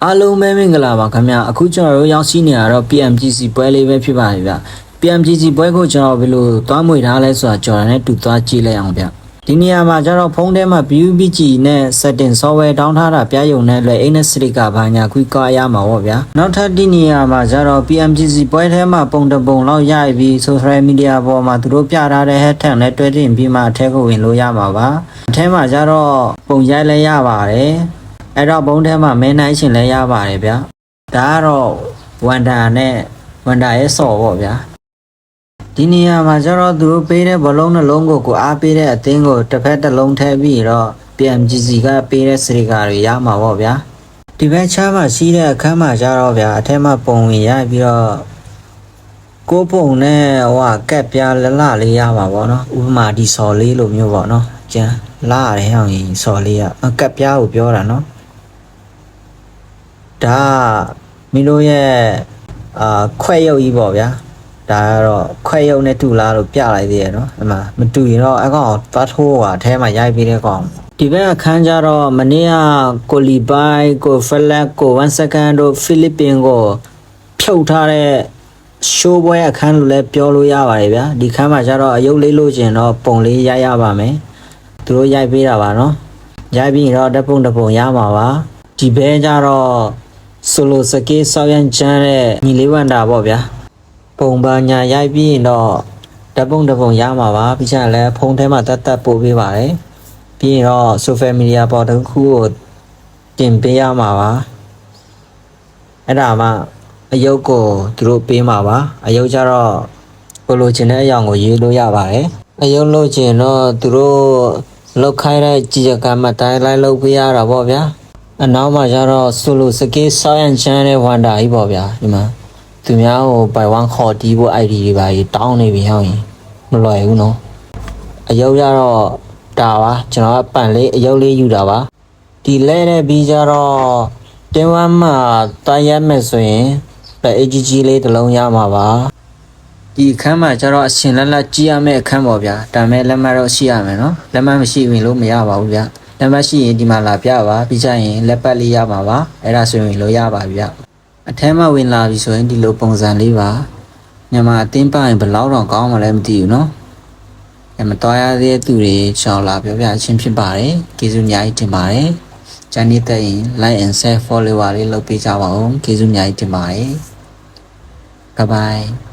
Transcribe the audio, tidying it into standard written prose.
အားလုံးပဲမင်္ဂလာပါခင်ဗျာအခုကျွန်တော်တို့ရောက်ရှိနေရတော့ PMGC ပွဲလေးပဲဖြစ်ပါပြီဗျ PMGC ပွဲကိုကျွန်တော်ဘယ်လိုသွားမွေထားလဲဆိုတာကျွန်တော်လည်းတူသွားကြည့်လိုက်အောင်ဗျဒီနေရာမှာကျတော့ဖုန်းထဲမှာ PUBG နဲ့ setting software တောင်းထားတာပြရုံနဲ့လွယ် ANS ကဘာညာခွေကားရမှာပေါ့ဗျာနောက်ထပ်ဒီနေရာမှာကျတော့ PMGC ပွဲထဲမှာပုံတပုံလောက်ရပြီး social media ပေါ်မှာသူတို့ပြထားတဲ့ hashtag နဲ့တွဲတင်ပြီးမှအထက်ကိုဝင်လို့ရမှာပါအထက်မှာကျတော့ပုံရိုက်လဲရပါတယ်အဲ့တော့ဘုံထဲမှာမင်းနိုင်ရှင်လဲရပါတယ်ဗျာဒါကတော့ဝန်တာနဲ့ဝန်တာရဲ့စော်ပေါ့ဗျာဒီနေရာမှာကျတော့သူတို့ပေးတဲ့ဘလုံးနှလုံးကိုအားပေးတဲ့အသင်းကိုတစ်ဖက်တစ်လုံးထည့်ပြီးတော့ PMGC ကပေးတဲ့စရိကာတွေရမှာပေါ့ဗျာဒီဘက်ချမ်းမှာရှိတဲ့အခန်းမှာကျတော့ဗျာအထက်မှာပုံဝင်ရပြီးတော့ကိုပုံနဲ့ကက်ပြားလလလေးရမှာပေါ့နော်ဥပမာဒီစော်လေးလိုမျိုးပေါ့နော်ကျန်လာရတယ်ဟောင်းကြီးစော်လေးကက်ပြားကိုပြောတာနော်ဒါမင်းတို့ရဲ့ခွဲရုပ်ကြီးပေါ့ဗျာဒါကတော့ခွဲရုပ်နဲ့တူလားလို့ပြလိုက်သေးရနော်အမှမတူရင်တော့အကောင်သွားထိုးတာအထဲမှာရိုက်ပြီးတဲ့ကောင်ဒီဘက်အခန်းကျတော့မနေ့ကကိုလီဘိုင်ကိုဖလက်ကို1 second တို့ဖိလစ်ပင်ကိုဖြုတ်ထားတဲ့ရှိုးပွဲအခန်းလို့လည်းပြောလို့ရပါတယ်ဗျာဒီခန်းမှာကျတော့အယုတ်လေးလို့ကျင်တော့ပုံလေးရိုက်ရပါမယ်သူတို့ရိုက်ပေးတာပါနော်ရိုက်ပြီးတော့တပုံရမှာပါဒီဘဲကျတော့ဆိုလိုစကေးဆောက်ရန်ချမ်းတဲ့ညီလေးဝန်တာပေါ့ဗျာပုံပါညာရိုက်ပြီးတော့တပုံရမှာပါပြီးချင်လည်းဖုန်းထဲမှာတက်ပို့ပေးပါတယ်ပြီးရင်တော့ social media ပေါ်တစ်ခုကိုတင်ပေးရမှာပါအဲ့ဒါမှအယုတ်ကိုသူတို့ပေးမှာပါအယုတ်ကျတော့ကိုလိုချင်တဲ့အရာကိုရေးလို့ရပါတယ်အယုတ်လို့ချင်တော့သူတို့လောက်ခိုင်းတဲ့ကြည်ကံမတိုင်းလိုက်လုပ်ပေးရတာပေါ့ဗျာအနောက်မှာကျတော့ဆိုလိုစကေးဆောင်းရန်ချမ်းတဲ့ဝန်တာကြီးပေါ့ဗျာဒီမှာသူများကိုပိုင်ဝမ်ခေါ်တီးဖို့ ID တွေပါတောင်းနေပြီဟောင်းရင်မလွယ်ဘူးနော်အယုတ်ရတော့ဒါပါကျွန်တော်ကပန်လေးအယုတ်လေးယူတာပါဒီလဲတဲ့ပြီးကြတော့တင်းဝမ်းမှာတားရက်မယ်ဆိုရင်AGG လေးတစ်လုံးရမှာပါဒီအခန်းမှာကျတော့အရှင်လက်ကြည့်ရမယ့်အခန်းပေါ့ဗျာဒါမဲ့လက်မှတ်တော့ရှိရမယ်နော်လက်မှတ်မရှိရင်လို့မရပါဘူးဗျာလက်မှတ်ရှိရင်ဒီမှာလာပြပါပြီးကြရင်လက်ပတ်လေးရမှာပါအဲ့ဒါဆိုရင်လို့ရပါဗျအထဲမှာဝင်လာပြီဆိုရင်ဒီလိုပုံစံလေးပါညမှာအတင်းပရင်ဘယ်လောက်တော့ကောင်းမှလည်းမသိဘူးနော်မတော်ရသေးတဲ့သူတွေရှောင်းလာပြောပြအချင်းဖြစ်ပါတယ်ကျေးဇူးအများကြီးတင်ပါတယ်ကျန်နေတဲ့ရင် like and share follower လေးလုပ်ပေးကြပါဦးကျေးဇူးအများကြီးတင်ပါတယ် bye bye